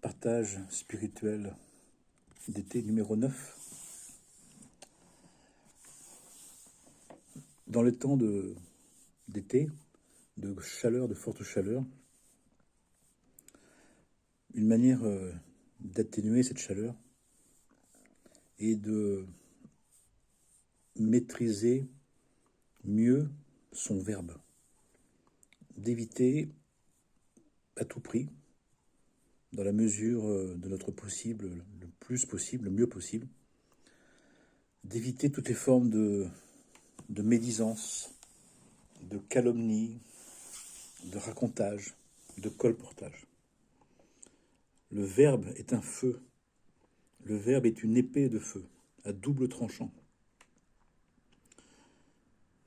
Partage spirituel d'été numéro 9. Dans le temps d'été, de chaleur, de forte chaleur, une manière d'atténuer cette chaleur est de maîtriser mieux son verbe, d'éviter à tout prix, dans la mesure de notre possible, le plus possible, le mieux possible, d'éviter toutes les formes de médisance, de calomnie, de racontage, de colportage. Le verbe est un feu. Le verbe est une épée de feu, à double tranchant.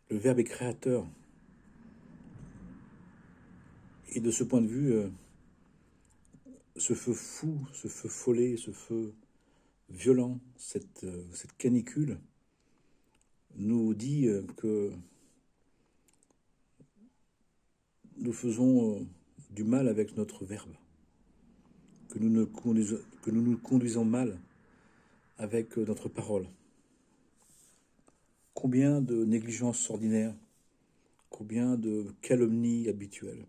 Le verbe est créateur. Et de ce point de vue, ce feu fou, ce feu follet, ce feu violent, cette canicule, nous dit que nous faisons du mal avec notre verbe, que nous nous conduisons mal avec notre parole. Combien de négligences ordinaires, combien de calomnies habituelles,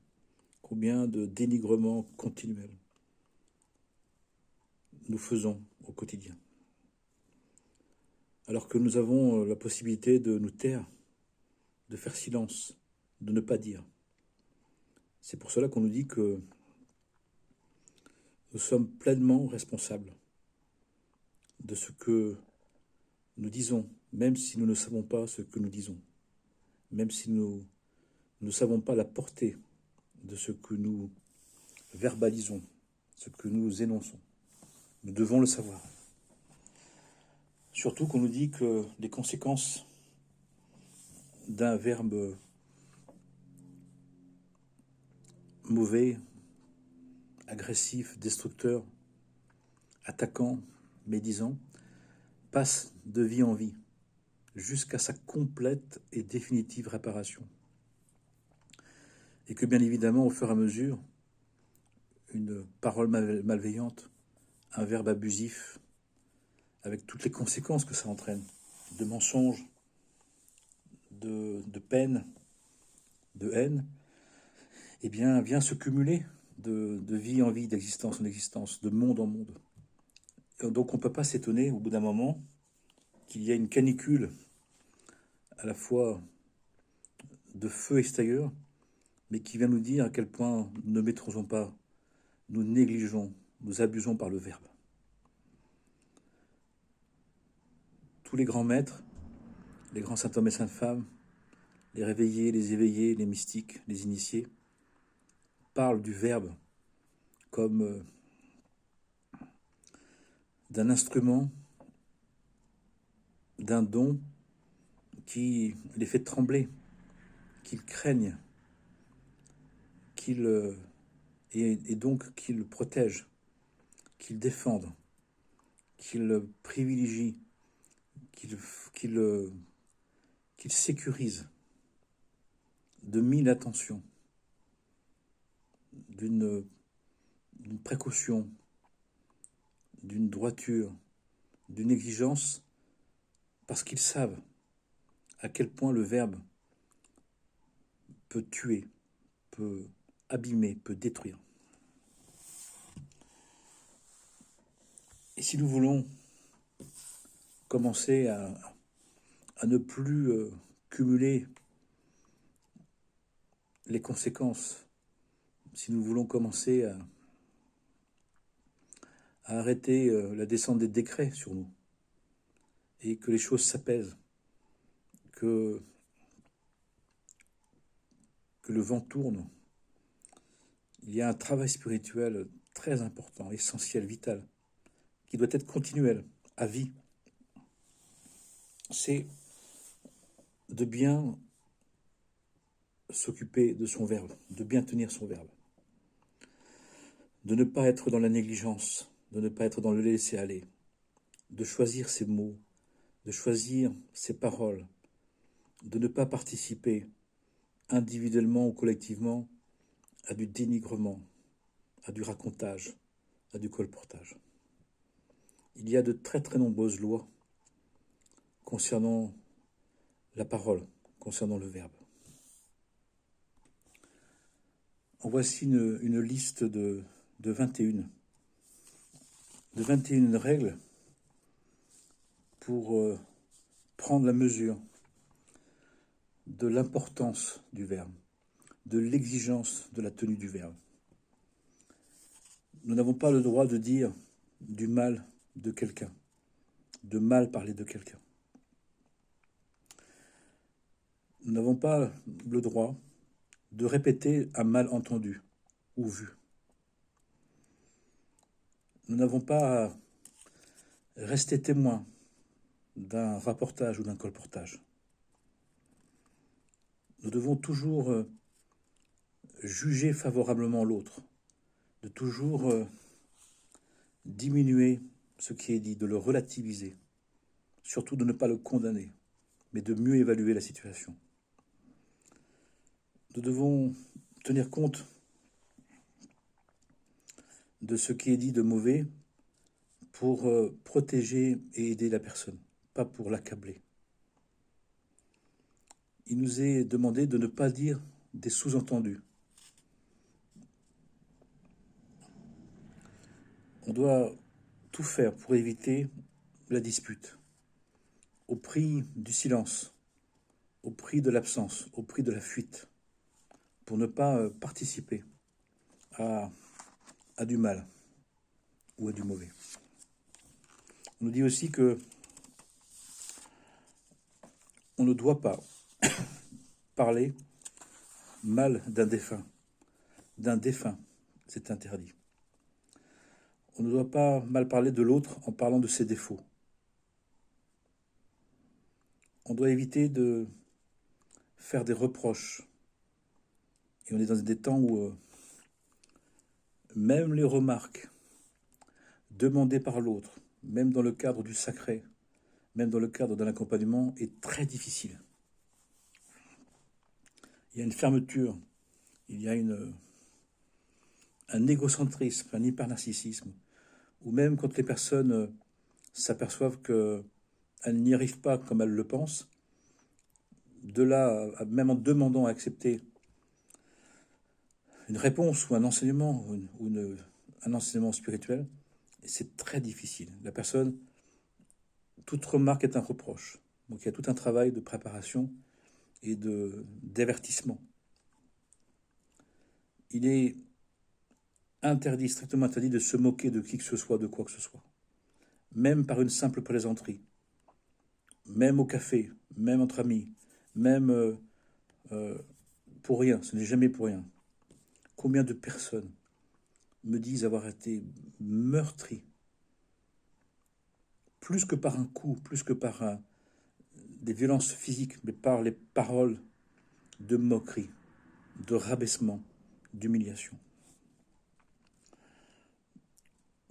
combien de dénigrements continuels nous faisons au quotidien. Alors que nous avons la possibilité de nous taire, de faire silence, de ne pas dire. C'est pour cela qu'on nous dit que nous sommes pleinement responsables de ce que nous disons, même si nous ne savons pas ce que nous disons, même si nous ne savons pas la portée de ce que nous verbalisons, ce que nous énonçons. Nous devons le savoir. Surtout qu'on nous dit que les conséquences d'un verbe mauvais, agressif, destructeur, attaquant, médisant, passent de vie en vie, jusqu'à sa complète et définitive réparation. Et que bien évidemment, au fur et à mesure, une parole malveillante, un verbe abusif, avec toutes les conséquences que ça entraîne, de mensonges, de peine, de haine, eh bien, vient se cumuler de vie en vie, d'existence en existence, de monde en monde. Et donc on ne peut pas s'étonner, au bout d'un moment, qu'il y a une canicule à la fois de feu extérieur, mais qui vient nous dire à quel point nous ne maîtrisons pas, nous négligeons, nous abusons par le verbe. Tous les grands maîtres, les grands saint hommes et saintes femmes, les réveillés, les éveillés, les mystiques, les initiés, parlent du verbe comme d'un instrument, d'un don qui les fait trembler, qu'ils craignent, et donc qu'ils protègent, qu'ils défendent, qu'ils privilégient, qu'ils sécurisent de mille attentions, d'une précaution, d'une droiture, d'une exigence, parce qu'ils savent à quel point le verbe peut tuer, peut abîmer, peut détruire. Et si nous voulons commencer à ne plus cumuler les conséquences, si nous voulons commencer à arrêter la descente des décrets sur nous, et que les choses s'apaisent, que le vent tourne, il y a un travail spirituel très important, essentiel, vital, qui doit être continuel, à vie. C'est de bien s'occuper de son verbe, de bien tenir son verbe, de ne pas être dans la négligence, de ne pas être dans le laisser-aller, de choisir ses mots, de choisir ses paroles, de ne pas participer individuellement ou collectivement à du dénigrement, à du racontage, à du colportage. Il y a de très très nombreuses lois concernant la parole, concernant le verbe. En voici une liste de 21 règles pour prendre la mesure de l'importance du verbe, de l'exigence de la tenue du verbe. Nous n'avons pas le droit de dire du mal de quelqu'un, de mal parler de quelqu'un. Nous n'avons pas le droit de répéter un mal entendu ou vu. Nous n'avons pas à rester témoins d'un rapportage ou d'un colportage. Nous devons toujours juger favorablement l'autre, de toujours diminuer ce qui est dit, de le relativiser, surtout de ne pas le condamner, mais de mieux évaluer la situation. Nous devons tenir compte de ce qui est dit de mauvais pour protéger et aider la personne, pas pour l'accabler. Il nous est demandé de ne pas dire des sous-entendus. On doit tout faire pour éviter la dispute, au prix du silence, au prix de l'absence, au prix de la fuite, pour ne pas participer à du mal ou à du mauvais. On nous dit aussi que on ne doit pas parler mal d'un défunt. D'un défunt, c'est interdit. On ne doit pas mal parler de l'autre en parlant de ses défauts. On doit éviter de faire des reproches. Et on est dans des temps où même les remarques demandées par l'autre, même dans le cadre du sacré, même dans le cadre d'un accompagnement, est très difficile. Il y a une fermeture, il y a un égocentrisme, un hypernarcissisme, ou même quand les personnes s'aperçoivent qu'elles n'y arrivent pas comme elles le pensent, de là, même en demandant à accepter une réponse ou un enseignement, un enseignement spirituel, c'est très difficile. La personne, toute remarque est un reproche. Donc il y a tout un travail de préparation et d'avertissement. Il est interdit, strictement interdit, de se moquer de qui que ce soit, de quoi que ce soit. Même par une simple plaisanterie. Même au café, même entre amis, même pour rien, ce n'est jamais pour rien. Combien de personnes me disent avoir été meurtries, plus que par un coup, plus que par des violences physiques, mais par les paroles de moquerie, de rabaissement, d'humiliation.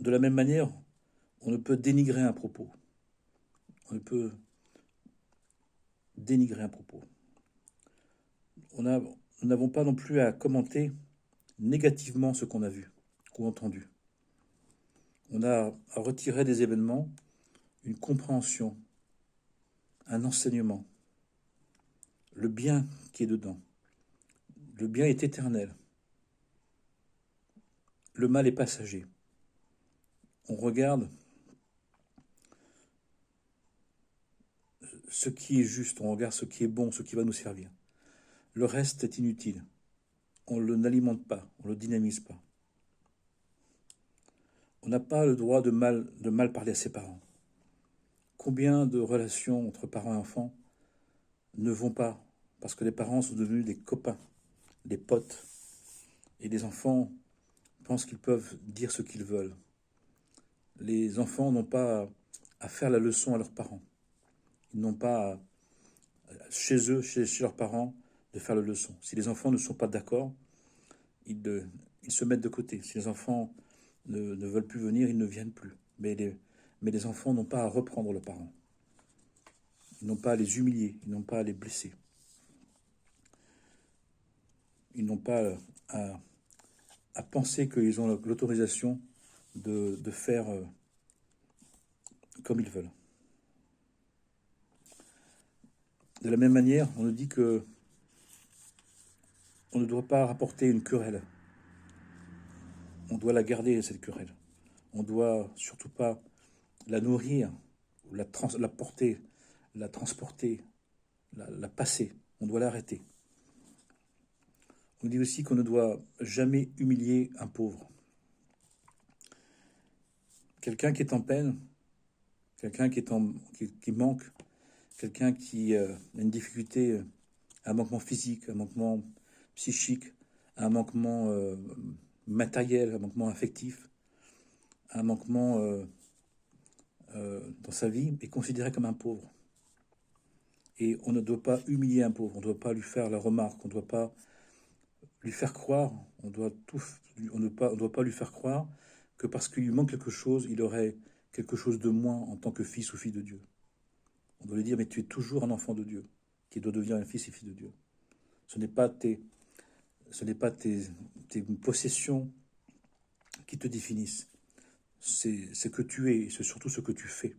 De la même manière, on ne peut dénigrer un propos. On ne peut dénigrer un propos. Nous n'avons pas non plus à commenter négativement ce qu'on a vu ou entendu. On a à retirer des événements une compréhension, un enseignement, le bien qui est dedans. Le bien est éternel. Le mal est passager. On regarde ce qui est juste, on regarde ce qui est bon, ce qui va nous servir. Le reste est inutile. On ne l'alimente pas, on ne le dynamise pas. On n'a pas le droit de mal parler à ses parents. Combien de relations entre parents et enfants ne vont pas parce que les parents sont devenus des copains, des potes, et les enfants pensent qu'ils peuvent dire ce qu'ils veulent. Les enfants n'ont pas à faire la leçon à leurs parents. Ils n'ont pas chez eux, chez leurs parents, de faire la leçon. Si les enfants ne sont pas d'accord, ils se mettent de côté. Si les enfants ne veulent plus venir, ils ne viennent plus. Mais les enfants n'ont pas à reprendre leurs parents. Ils n'ont pas à les humilier, ils n'ont pas à les blesser. Ils n'ont pas à penser qu'ils ont l'autorisation de faire comme ils veulent. De la même manière, on nous dit que on ne doit pas rapporter une querelle. On doit la garder, cette querelle. On ne doit surtout pas la nourrir, ou la porter, la transporter, la passer. On doit l'arrêter. On dit aussi qu'on ne doit jamais humilier un pauvre. Quelqu'un qui est en peine, quelqu'un qui manque, quelqu'un qui a une difficulté, un manquement physique, un manquement psychique, un manquement matériel, un manquement affectif, un manquement dans sa vie, est considéré comme un pauvre. Et on ne doit pas humilier un pauvre, on ne doit pas lui faire la remarque, on ne doit pas lui faire croire, on ne doit pas lui faire croire que parce qu'il lui manque quelque chose, il aurait quelque chose de moins en tant que fils ou fille de Dieu. On doit lui dire, mais tu es toujours un enfant de Dieu, qui doit devenir un fils et fille de Dieu. Ce n'est pas tes possessions qui te définissent. C'est ce que tu es, et c'est surtout ce que tu fais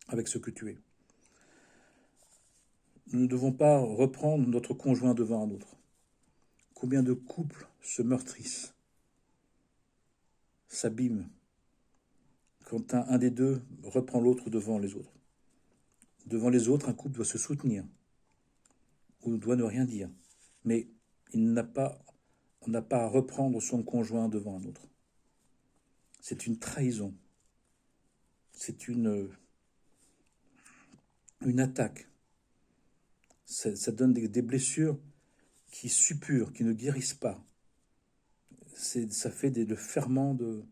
avec ce que tu es. Nous ne devons pas reprendre notre conjoint devant un autre. Combien de couples se meurtrissent, s'abîment, quand un des deux reprend l'autre devant les autres. Devant les autres, un couple doit se soutenir, ou doit ne rien dire. Mais on n'a pas à reprendre son conjoint devant un autre. C'est une trahison. C'est une attaque. Ça donne des blessures qui suppurent, qui ne guérissent pas. Ça fait le ferment de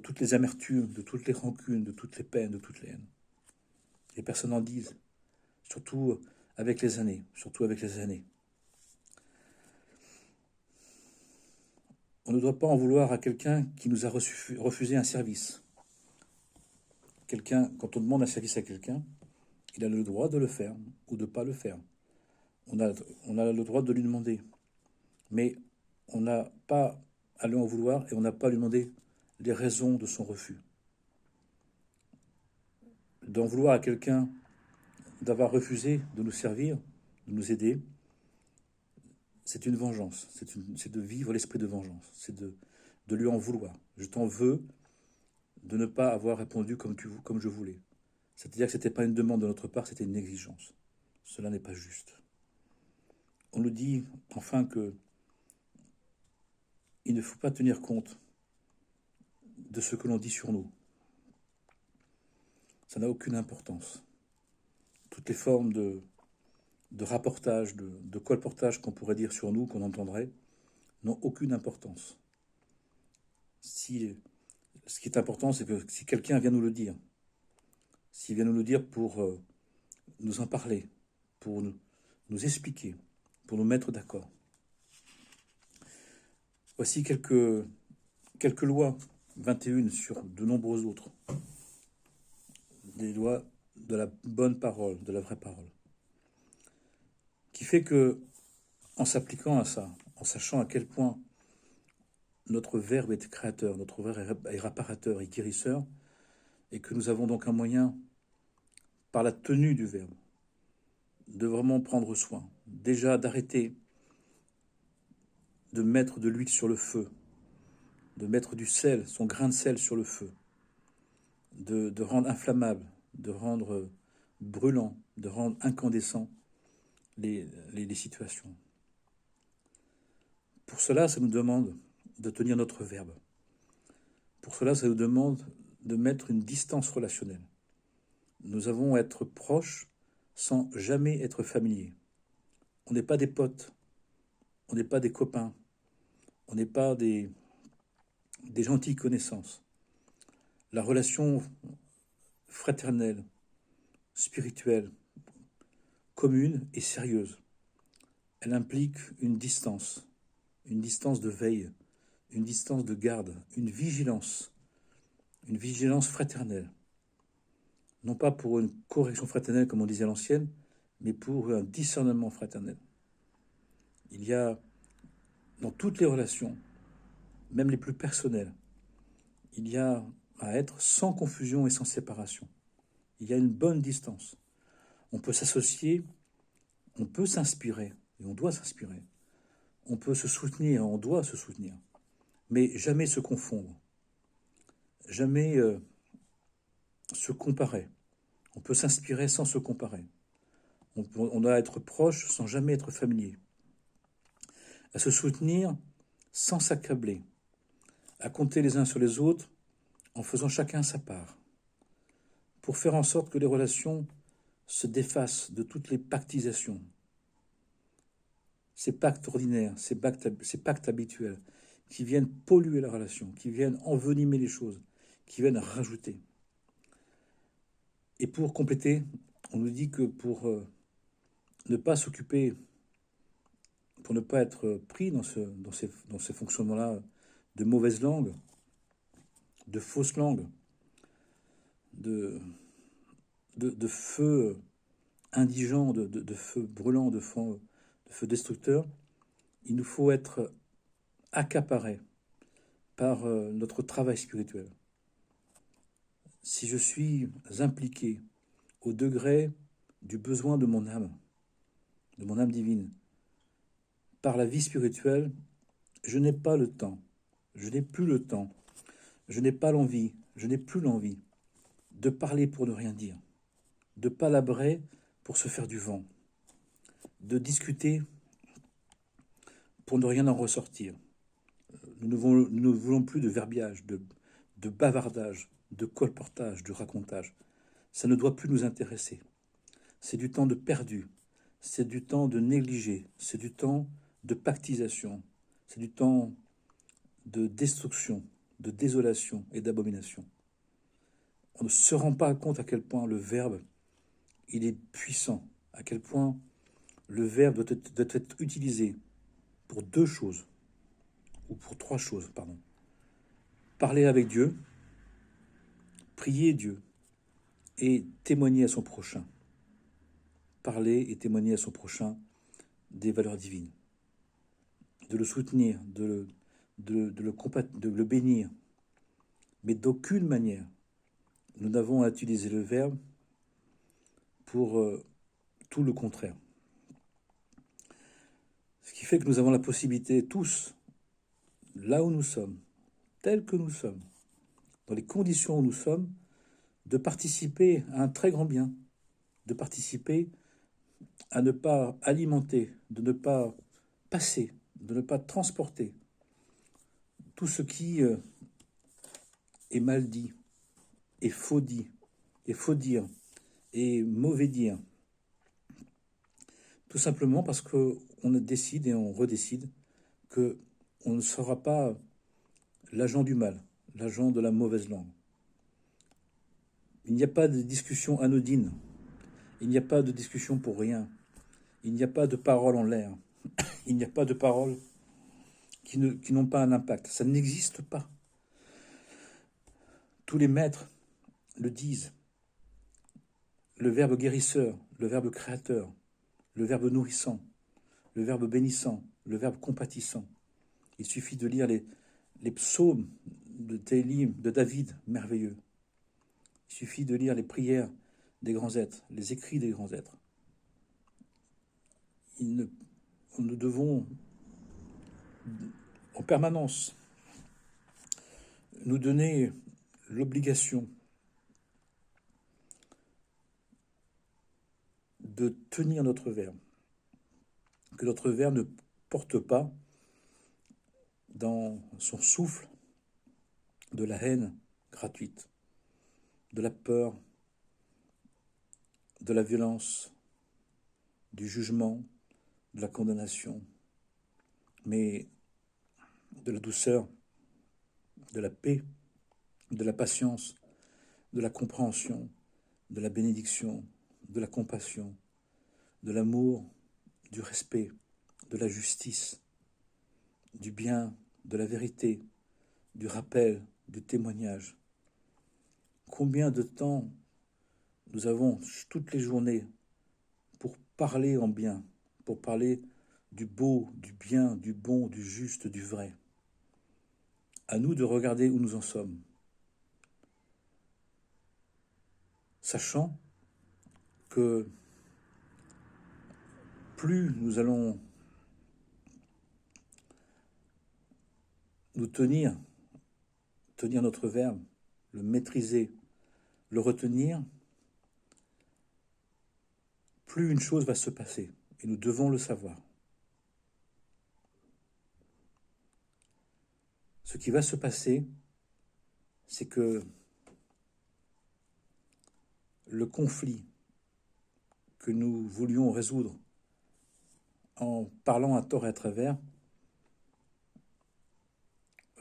toutes les amertumes, de toutes les rancunes, de toutes les peines, de toutes les haines. Les personnes en disent, surtout avec les années, On ne doit pas en vouloir à quelqu'un qui nous a refusé un service. Quand on demande un service à quelqu'un, il a le droit de le faire ou de ne pas le faire. On a le droit de lui demander. Mais on n'a pas à lui en vouloir et on n'a pas à lui demander les raisons de son refus. D'en vouloir à quelqu'un d'avoir refusé de nous servir, de nous aider, c'est une vengeance. C'est de vivre l'esprit de vengeance. C'est de lui en vouloir. Je t'en veux de ne pas avoir répondu comme je voulais. C'est-à-dire que ce n'était pas une demande de notre part, c'était une exigence. Cela n'est pas juste. On nous dit enfin que il ne faut pas tenir compte de ce que l'on dit sur nous. Ça n'a aucune importance. Toutes les formes de rapportage, de colportage qu'on pourrait dire sur nous, qu'on entendrait, n'ont aucune importance. Ce qui est important, c'est que si quelqu'un vient nous le dire, s'il vient nous le dire pour nous en parler, pour nous expliquer, pour nous mettre d'accord. Voici quelques lois, 21 sur de nombreux autres. Des lois de la bonne parole, de la vraie parole. Qui fait que, en s'appliquant à ça, en sachant à quel point notre Verbe est créateur, notre Verbe est réparateur et guérisseur, et que nous avons donc un moyen, par la tenue du Verbe, de vraiment prendre soin. Déjà d'arrêter de mettre de l'huile sur le feu, de mettre du sel, son grain de sel sur le feu, de rendre inflammable, de rendre brûlant, de rendre incandescent les situations. Pour cela, ça nous demande de tenir notre verbe. Pour cela, ça nous demande de mettre une distance relationnelle. Nous avons à être proches sans jamais être familiers. On n'est pas des potes, on n'est pas des copains, on n'est pas des gentilles connaissances. La relation fraternelle, spirituelle, commune et sérieuse, elle implique une distance de veille, une distance de garde, une vigilance fraternelle. Non pas pour une correction fraternelle comme on disait à l'ancienne, mais pour un discernement fraternel. Il y a dans toutes les relations, même les plus personnelles, il y a à être sans confusion et sans séparation. Il y a une bonne distance. On peut s'associer, on peut s'inspirer, et on doit s'inspirer. On peut se soutenir, on doit se soutenir, mais jamais se confondre, jamais se comparer. On peut s'inspirer sans se comparer. On doit être proche sans jamais être familier. À se soutenir sans s'accabler. À compter les uns sur les autres en faisant chacun sa part. Pour faire en sorte que les relations se défassent de toutes les pactisations. Ces pactes ordinaires, ces pactes habituels qui viennent polluer la relation, qui viennent envenimer les choses, qui viennent rajouter. Et pour compléter, on nous dit que pour ne pas s'occuper, pour ne pas être pris dans ces fonctionnements-là de mauvaise langue, de fausse langue, de feu indigent, de feu brûlant, de feu destructeur, il nous faut être accaparé par notre travail spirituel. Si je suis impliqué au degré du besoin de mon âme divine, par la vie spirituelle, je n'ai pas le temps, je n'ai plus le temps, je n'ai pas l'envie, je n'ai plus l'envie de parler pour ne rien dire, de palabrer pour se faire du vent, de discuter pour ne rien en ressortir. Nous ne voulons plus de verbiage, de bavardage, de colportage, de racontage. Ça ne doit plus nous intéresser. C'est du temps de perdu, c'est du temps de négligé, c'est du temps de pactisation, c'est du temps de destruction, de désolation et d'abomination. On ne se rend pas compte à quel point le verbe, il est puissant, à quel point le verbe doit être utilisé pour deux choses, ou pour trois choses, pardon. Parler avec Dieu, prier Dieu et témoigner à son prochain. Parler et témoigner à son prochain des valeurs divines. De le soutenir, de le bénir. Mais d'aucune manière, nous n'avons à utiliser le verbe pour tout le contraire. Ce qui fait que nous avons la possibilité tous, là où nous sommes, tels que nous sommes, dans les conditions où nous sommes, de participer à un très grand bien, de participer à ne pas alimenter, de ne pas passer, de ne pas transporter tout ce qui est mal dit, est faux dit, est faux dire, est mauvais dire. Tout simplement parce qu'on décide et on redécide qu'on ne sera pas l'agent du mal, l'agent de la mauvaise langue. Il n'y a pas de discussion anodine. Il n'y a pas de discussion pour rien. Il n'y a pas de paroles en l'air. Il n'y a pas de paroles qui n'ont pas un impact. Ça n'existe pas. Tous les maîtres le disent. Le verbe guérisseur, le verbe créateur, le verbe nourrissant, le verbe bénissant, le verbe compatissant. Il suffit de lire les psaumes de Télim, de David, merveilleux. Il suffit de lire les prières des grands êtres, les écrits des grands êtres. Nous devons en permanence nous donner l'obligation de tenir notre verbe, que notre verbe ne porte pas dans son souffle de la haine gratuite, de la peur, de la violence, du jugement, de la condamnation, mais de la douceur, de la paix, de la patience, de la compréhension, de la bénédiction, de la compassion, de l'amour, du respect, de la justice, du bien, de la vérité, du rappel, du témoignage. Combien de temps nous avons toutes les journées pour parler en bien, pour parler du beau, du bien, du bon, du juste, du vrai. À nous de regarder où nous en sommes. sachant que plus nous allons nous tenir notre verbe, le maîtriser, le retenir, plus une chose va se passer, et nous devons le savoir. Ce qui va se passer, c'est que le conflit que nous voulions résoudre en parlant à tort et à travers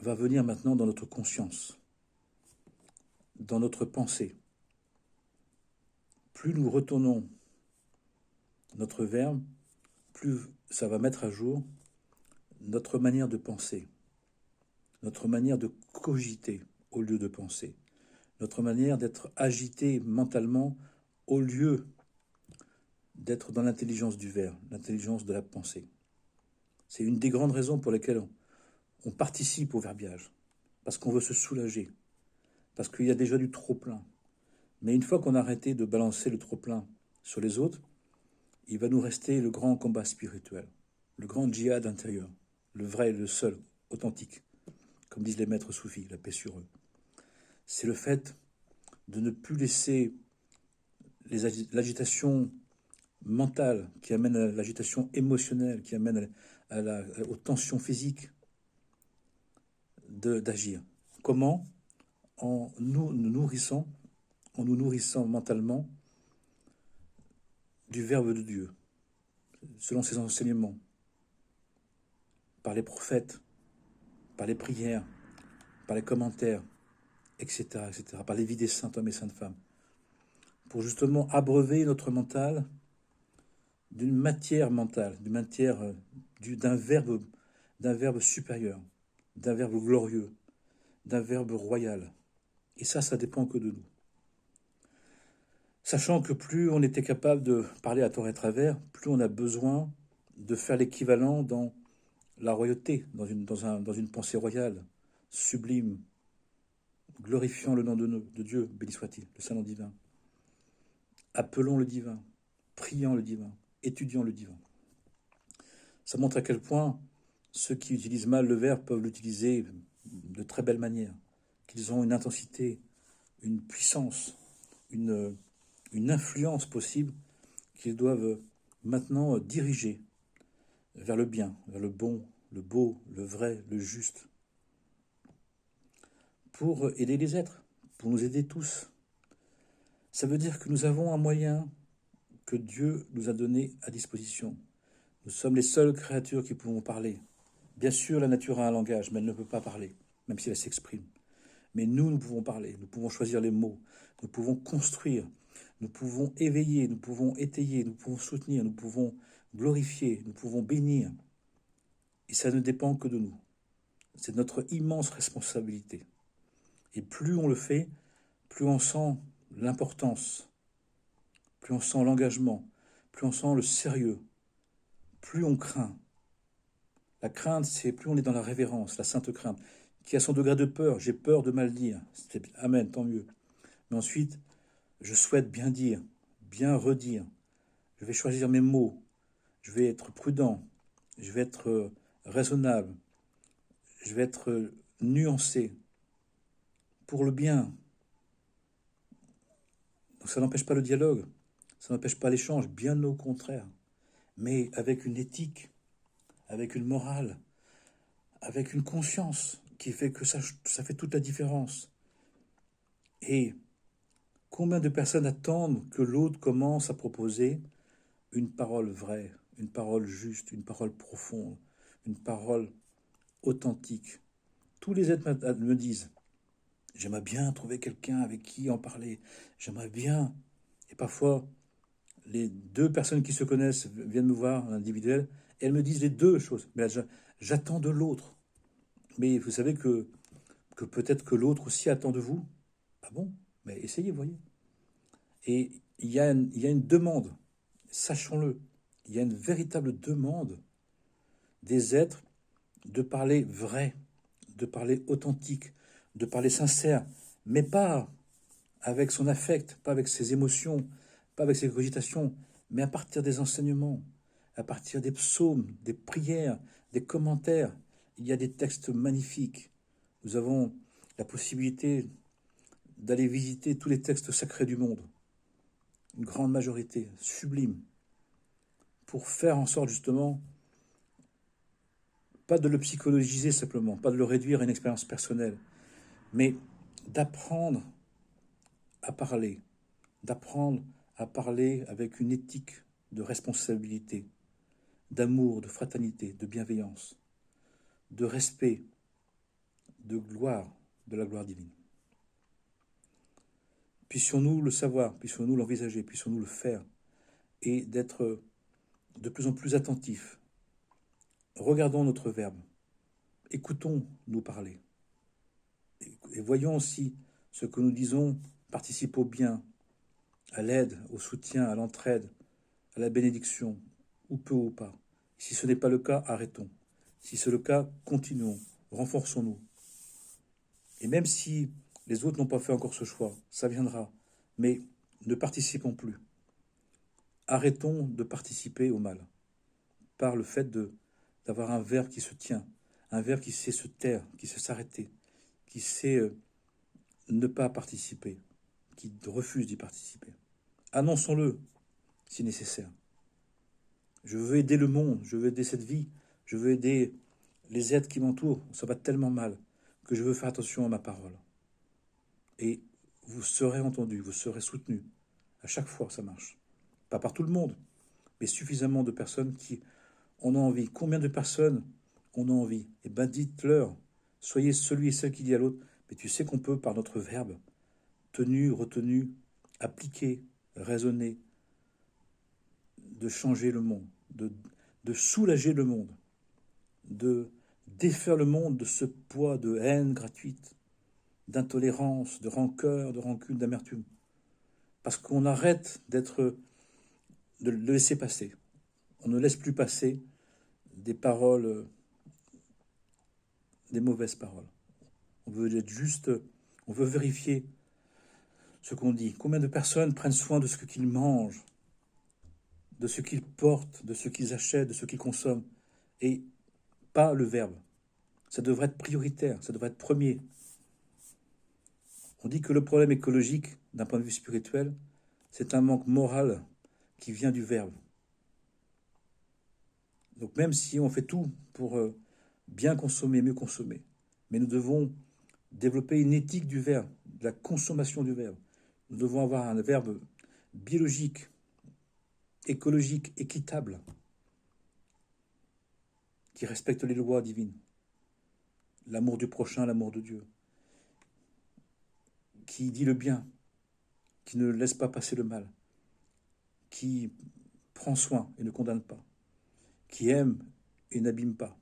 va venir maintenant dans notre conscience, dans notre pensée. Plus nous retournons notre verbe, plus ça va mettre à jour notre manière de penser, notre manière de cogiter au lieu de penser, notre manière d'être agité mentalement au lieu d'être dans l'intelligence du verbe, l'intelligence de la pensée. C'est une des grandes raisons pour lesquelles on participe au verbiage, parce qu'on veut se soulager, parce qu'il y a déjà du trop-plein. Mais une fois qu'on a arrêté de balancer le trop-plein sur les autres, il va nous rester le grand combat spirituel, le grand djihad intérieur, le vrai, le seul, authentique, comme disent les maîtres soufis, la paix sur eux. C'est le fait de ne plus laisser l'agitation mentale qui amène à l'agitation émotionnelle, qui amène aux tensions physiques, d'agir. Comment? En nous nourrissant mentalement du Verbe de Dieu, selon ses enseignements, par les prophètes, par les prières, par les commentaires, etc., etc., par les vies des saints hommes et saintes femmes, pour justement abreuver notre mental d'une matière mentale, d'un verbe supérieur, d'un verbe glorieux, d'un verbe royal. Et ça dépend que de nous. Sachant que plus on était capable de parler à tort et à travers, plus on a besoin de faire l'équivalent dans la royauté, dans une pensée royale, sublime, glorifiant le nom de Dieu, béni soit-il, le Saint-Nom divin. Appelons le divin, prions le divin, étudions le divin. Ça montre à quel point ceux qui utilisent mal le verbe peuvent l'utiliser de très belle manière, qu'ils ont une intensité, une puissance, une influence possible qu'ils doivent maintenant diriger vers le bien, vers le bon, le beau, le vrai, le juste, pour aider les êtres, pour nous aider tous. Ça veut dire que nous avons un moyen que Dieu nous a donné à disposition. Nous sommes les seules créatures qui pouvons parler. Bien sûr, la nature a un langage, mais elle ne peut pas parler, même si elle s'exprime. Mais nous pouvons parler, nous pouvons choisir les mots, nous pouvons construire, nous pouvons éveiller, nous pouvons étayer, nous pouvons soutenir, nous pouvons glorifier, nous pouvons bénir. Et ça ne dépend que de nous. C'est notre immense responsabilité. Et plus on le fait, plus on sent l'importance, plus on sent l'engagement, plus on sent le sérieux, plus on craint. La crainte, c'est plus on est dans la révérence, la sainte crainte, qui a son degré de peur. J'ai peur de mal dire. Amen, tant mieux. Mais ensuite, je souhaite bien dire, bien redire. Je vais choisir mes mots. Je vais être prudent. Je vais être raisonnable. Je vais être nuancé pour le bien. Donc ça n'empêche pas le dialogue. Ça n'empêche pas l'échange, bien au contraire. Mais avec une éthique, avec une morale, avec une conscience qui fait que ça fait toute la différence. Et combien de personnes attendent que l'autre commence à proposer une parole vraie, une parole juste, une parole profonde, une parole authentique. Tous les êtres me disent, j'aimerais bien trouver quelqu'un avec qui en parler, j'aimerais bien. Et parfois, les deux personnes qui se connaissent viennent me voir en individuel, et elles me disent les deux choses. Mais là, j'attends de l'autre. Mais vous savez que peut-être que l'autre aussi attend de vous. Ah bon? Mais essayez, voyez. Et il y a une demande, sachons-le, il y a une véritable demande des êtres de parler vrai, de parler authentique, de parler sincère, mais pas avec son affect, pas avec ses émotions, pas avec ses cogitations, mais à partir des enseignements, à partir des psaumes, des prières, des commentaires. Il y a des textes magnifiques. Nous avons la possibilité d'aller visiter tous les textes sacrés du monde, une grande majorité, sublime, pour faire en sorte justement, pas de le psychologiser simplement, pas de le réduire à une expérience personnelle, mais d'apprendre à parler, d'apprendre à parler avec une éthique de responsabilité, d'amour, de fraternité, de bienveillance, de respect, de gloire, de la gloire divine. Puissions-nous le savoir, puissions-nous l'envisager, puissions-nous le faire, et d'être de plus en plus attentifs. Regardons notre verbe, écoutons-nous parler, et voyons si ce que nous disons participe au bien, à l'aide, au soutien, à l'entraide, à la bénédiction, ou peu ou pas. Si ce n'est pas le cas, arrêtons. Si c'est le cas, continuons, renforçons-nous. Et même si les autres n'ont pas fait encore ce choix, ça viendra, mais ne participons plus. Arrêtons de participer au mal par le fait d'avoir un verbe qui se tient, un verbe qui sait se taire, qui sait s'arrêter, qui sait ne pas participer, qui refuse d'y participer. Annonçons-le si nécessaire. Je veux aider le monde, je veux aider cette vie, je veux aider les êtres qui m'entourent. Ça va tellement mal que je veux faire attention à ma parole. Et vous serez entendu, vous serez soutenu. À chaque fois, ça marche. Pas par tout le monde, mais suffisamment de personnes qui en ont envie. Combien de personnes en ont envie? Eh bien, dites-leur, soyez celui et celle qui dit à l'autre, mais tu sais qu'on peut, par notre verbe, tenu, retenu, appliquer, raisonner, de changer le monde, de soulager le monde, de défaire le monde de ce poids de haine gratuite, d'intolérance, de rancœur, de rancune, d'amertume. Parce qu'on arrête de le laisser passer. On ne laisse plus passer des paroles, des mauvaises paroles. On veut être juste, on veut vérifier ce qu'on dit. Combien de personnes prennent soin de ce qu'ils mangent, de ce qu'ils portent, de ce qu'ils achètent, de ce qu'ils consomment, et pas le verbe. Ça devrait être prioritaire, ça devrait être premier. On dit que le problème écologique, d'un point de vue spirituel, c'est un manque moral qui vient du verbe. Donc même si on fait tout pour bien consommer, mieux consommer, mais nous devons développer une éthique du verbe, de la consommation du verbe. Nous devons avoir un verbe biologique, écologique, équitable, qui respecte les lois divines. L'amour du prochain, l'amour de Dieu. Qui dit le bien, qui ne laisse pas passer le mal, qui prend soin et ne condamne pas, qui aime et n'abîme pas,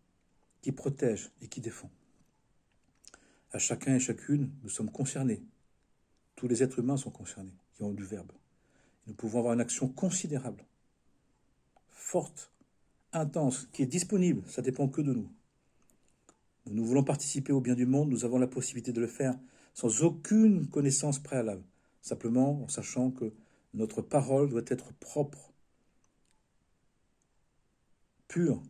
qui protège et qui défend. À chacun et chacune, nous sommes concernés. Tous les êtres humains sont concernés, qui ont du verbe. Nous pouvons avoir une action considérable, forte, intense, qui est disponible, ça dépend que de nous. Nous voulons participer au bien du monde, nous avons la possibilité de le faire sans aucune connaissance préalable, simplement en sachant que notre parole doit être propre, pure,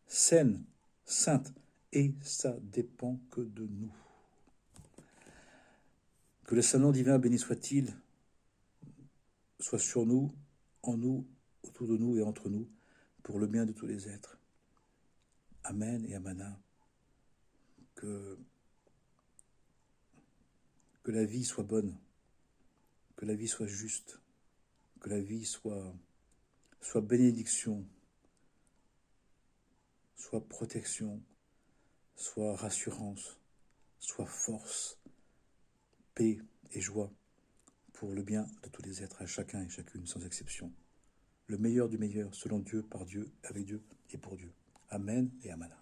saine, sainte, et ça dépend que de nous. Que le saint nom divin, béni soit-il, soit sur nous, en nous, autour de nous et entre nous, pour le bien de tous les êtres. Amen et Amana. Que la vie soit bonne, que la vie soit juste, que la vie soit bénédiction, soit protection, soit rassurance, soit force, paix et joie pour le bien de tous les êtres, à chacun et chacune, sans exception. Le meilleur du meilleur, selon Dieu, par Dieu, avec Dieu et pour Dieu. Amen et Amana.